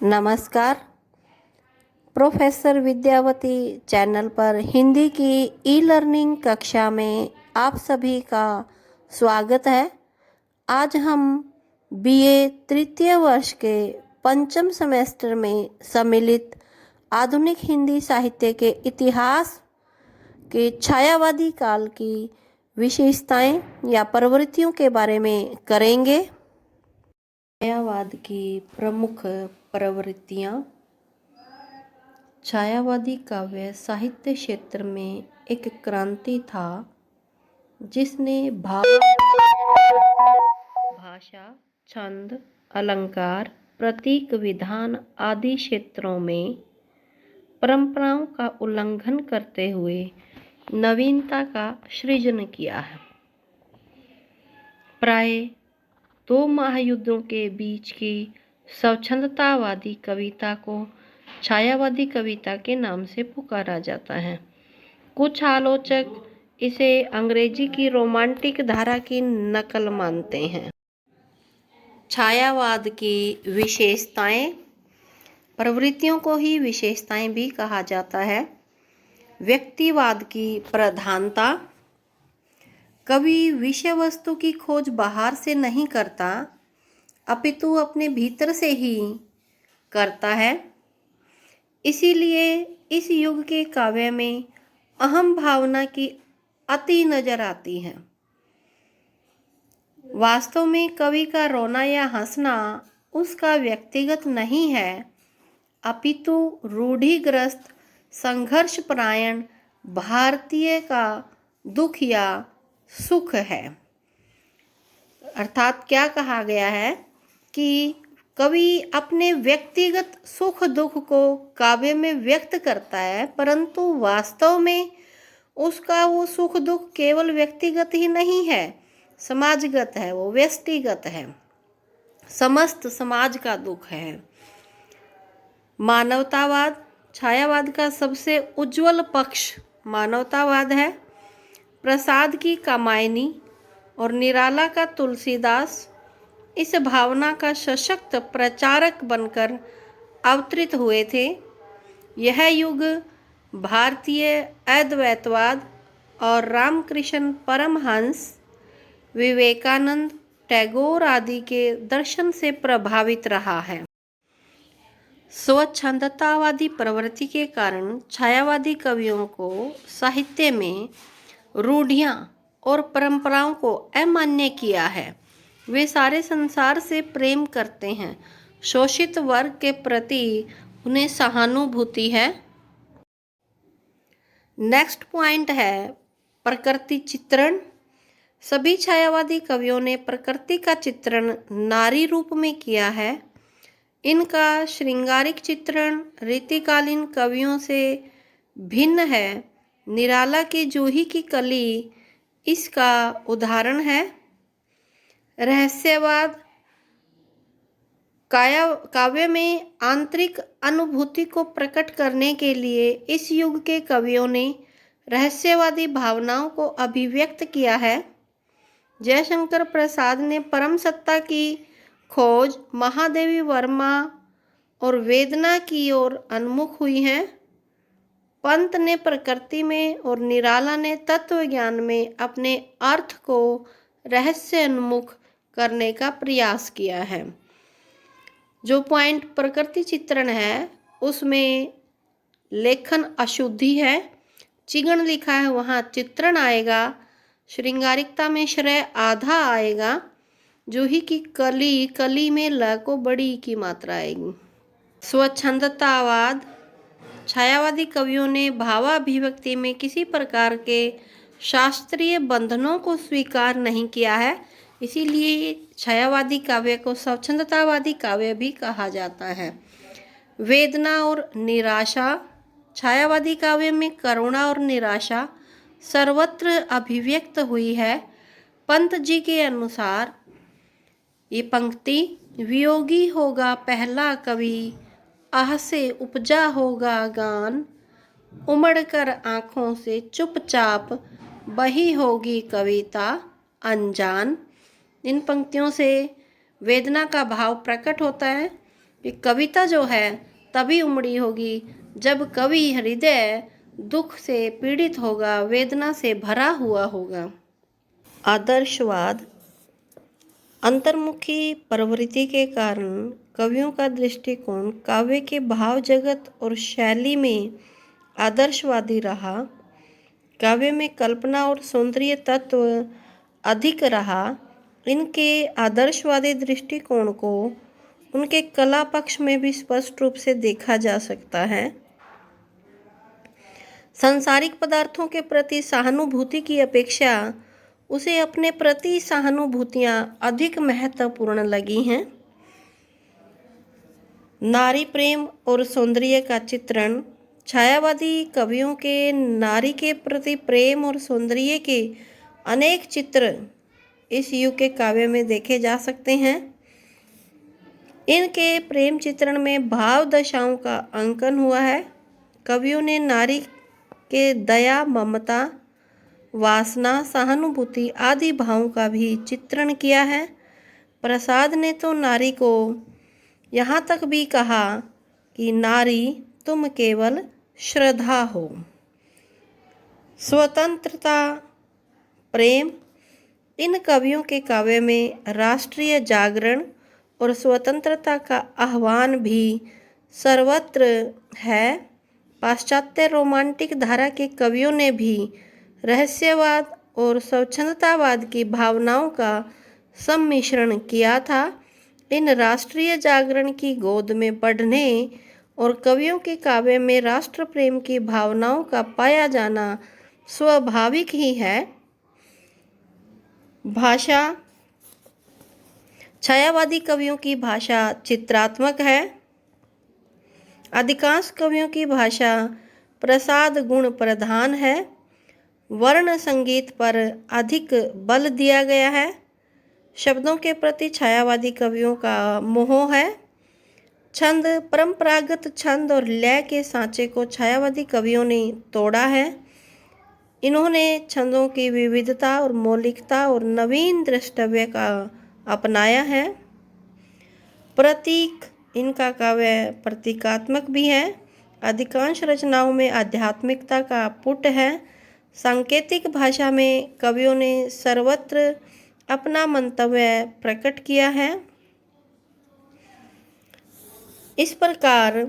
नमस्कार। Professor Vidyavati channel पर हिंदी की ई लर्निंग कक्षा में आप सभी का स्वागत है। आज हम बीए तृतीय वर्ष के पंचम सेमेस्टर में सम्मिलित आधुनिक हिंदी साहित्य के इतिहास के छायावादी काल की विशेषताएं या प्रवृत्तियों के बारे में करेंगे। छायावाद की प्रमुख प्रवृत्तियाँ। छायावादी काव्य साहित्य क्षेत्र में एक क्रांति था जिसने भाषा, छंद, अलंकार, प्रतीक, विधान आदि क्षेत्रों में परंपराओं का उल्लंघन करते हुए नवीनता का सृजन किया है। प्राय 2 महायुद्धों के बीच की स्वच्छंदतावादी कविता को छायावादी कविता के नाम से पुकारा जाता है। कुछ आलोचक इसे अंग्रेजी की रोमांटिक धारा की नकल मानते हैं। छायावाद की विशेषताएं। प्रवृत्तियों को ही विशेषताएं भी कहा जाता है। व्यक्तिवाद की प्रधानता। कवि विषय वस्तु की खोज बाहर से नहीं करता अपितु अपने भीतर से ही करता है। इसीलिए इस युग के काव्य में अहम भावना की अति नजर आती है। वास्तव में कवि का रोना या हंसना उसका व्यक्तिगत नहीं है अपितु रूढ़िग्रस्त संघर्षपरायण भारतीय का दुख या सुख है। अर्थात क्या कहा गया है कि कवि अपने व्यक्तिगत सुख दुख को काव्य में व्यक्त करता है, परंतु वास्तव में उसका वो सुख दुख केवल व्यक्तिगत ही नहीं है, समाजगत है, वो व्यष्टिगत है, समस्त समाज का दुख है। मानवतावाद। छायावाद का सबसे उज्जवल पक्ष मानवतावाद है। प्रसाद की कामायनी और निराला का तुलसीदास इस भावना का सशक्त प्रचारक बनकर अवतरित हुए थे। यह युग भारतीय अद्वैतवाद और रामकृष्ण परमहंस, विवेकानंद, टैगोर आदि के दर्शन से प्रभावित रहा है। स्वच्छंदतावादी प्रवृत्ति के कारण छायावादी कवियों को साहित्य में रूढ़ियाँ और परंपराओं को अमान्य किया है। वे सारे संसार से प्रेम करते हैं। शोषित वर्ग के प्रति उन्हें सहानुभूति है। नेक्स्ट पॉइंट है प्रकृति चित्रण। सभी छायावादी कवियों ने प्रकृति का चित्रण नारी रूप में किया है। इनका श्रृंगारिक चित्रण रीतिकालीन कवियों से भिन्न है। निराला की जूही की कली इसका उदाहरण है। रहस्यवाद। काव्य में आंतरिक अनुभूति को प्रकट करने के लिए इस युग के कवियों ने रहस्यवादी भावनाओं को अभिव्यक्त किया है। जयशंकर प्रसाद ने परम सत्ता की खोज, महादेवी वर्मा और वेदना की ओर उन्मुख हुई हैं। पंत ने प्रकृति में और निराला ने तत्व ज्ञान में अपने अर्थ को रहस्य उन्मुख करने का प्रयास किया है। जो पॉइंट प्रकृति चित्रण है उसमें लेखन अशुद्धि है। चिगण लिखा है वहाँ चित्रण आएगा। श्रृंगारिकता में श्रेय आधा आएगा। जूही की कली में ल को बड़ी की मात्रा आएगी। स्वच्छंदतावाद। छायावादी कवियों ने भावाभिव्यक्ति में किसी प्रकार के शास्त्रीय बंधनों को स्वीकार नहीं किया है। इसीलिए छायावादी काव्य को स्वच्छंदतावादी काव्य भी कहा जाता है। वेदना और निराशा। छायावादी काव्य में करुणा और निराशा सर्वत्र अभिव्यक्त हुई है। पंत जी के अनुसार ये पंक्ति, वियोगी होगा पहला कवि, आह से उपजा होगा गान, उमड़कर आँखों से चुपचाप बही होगी कविता अनजान। इन पंक्तियों से वेदना का भाव प्रकट होता है। कि कविता जो है तभी उमड़ी होगी जब कवि हृदय दुख से पीड़ित होगा, वेदना से भरा हुआ होगा। आदर्शवाद अंतर्मुखी प्रवृत्ति के कारण कवियों का दृष्टिकोण काव्य के भाव जगत और शैली में आदर्शवादी रहा। काव्य में कल्पना और सौंदर्य तत्व अधिक रहा। इनके आदर्शवादी दृष्टिकोण को उनके कला पक्ष में भी स्पष्ट रूप से देखा जा सकता है। सांसारिक पदार्थों के प्रति सहानुभूति की अपेक्षा उसे अपने प्रति सहानुभूतियाँ अधिक महत्वपूर्ण लगी हैं। नारी प्रेम और सौंदर्य का चित्रण। छायावादी कवियों के नारी के प्रति प्रेम और सौंदर्य के अनेक चित्र इस युग के काव्य में देखे जा सकते हैं। इनके प्रेम चित्रण में भाव दशाओं का अंकन हुआ है। कवियों ने नारी के दया, ममता, वासना, सहानुभूति आदि भावों का भी चित्रण किया है। प्रसाद ने तो नारी को यहाँ तक भी कहा कि नारी तुम केवल श्रद्धा हो। स्वतंत्रता, प्रेम। इन कवियों के काव्य में राष्ट्रीय जागरण और स्वतंत्रता का आह्वान भी सर्वत्र है। पाश्चात्य रोमांटिक धारा के कवियों ने भी रहस्यवाद और स्वच्छंदतावाद की भावनाओं का सम्मिश्रण किया था। इन राष्ट्रीय जागरण की गोद में बढ़ने और कवियों के काव्य में राष्ट्र प्रेम की भावनाओं का पाया जाना स्वाभाविक ही है। भाषा। छायावादी कवियों की भाषा चित्रात्मक है। अधिकांश कवियों की भाषा प्रसाद गुण प्रधान है। वर्ण संगीत पर अधिक बल दिया गया है। शब्दों के प्रति छायावादी कवियों का मोह है। छंद, परंपरागत छंद और लय के सांचे को छायावादी कवियों ने तोड़ा है। इन्होंने छंदों की विविधता और मौलिकता और नवीन दृष्टव्य का अपनाया है। प्रतीक। इनका काव्य प्रतीकात्मक भी है। अधिकांश रचनाओं में आध्यात्मिकता का पुट है। सांकेतिक भाषा में कवियों ने सर्वत्र अपना मंतव्य प्रकट किया है। इस प्रकार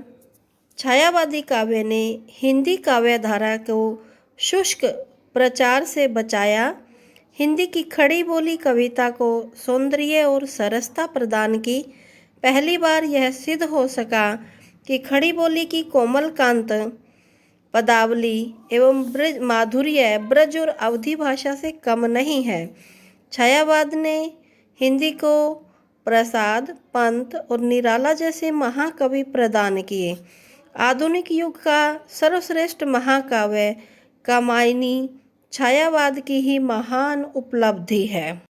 छायावादी काव्य ने हिंदी काव्य धारा को शुष्क प्रचार से बचाया। हिंदी की खड़ी बोली कविता को सौंदर्य और सरसता प्रदान की। पहली बार यह सिद्ध हो सका कि खड़ी बोली की कोमल कांत, पदावली एवं ब्रज माधुर्य ब्रज और अवधी भाषा से कम नहीं है। छायावाद ने हिंदी को प्रसाद, पंत और निराला जैसे महाकवि प्रदान किए। आधुनिक युग का सर्वश्रेष्ठ महाकाव्य कामायनी छायावाद की ही महान उपलब्धि है।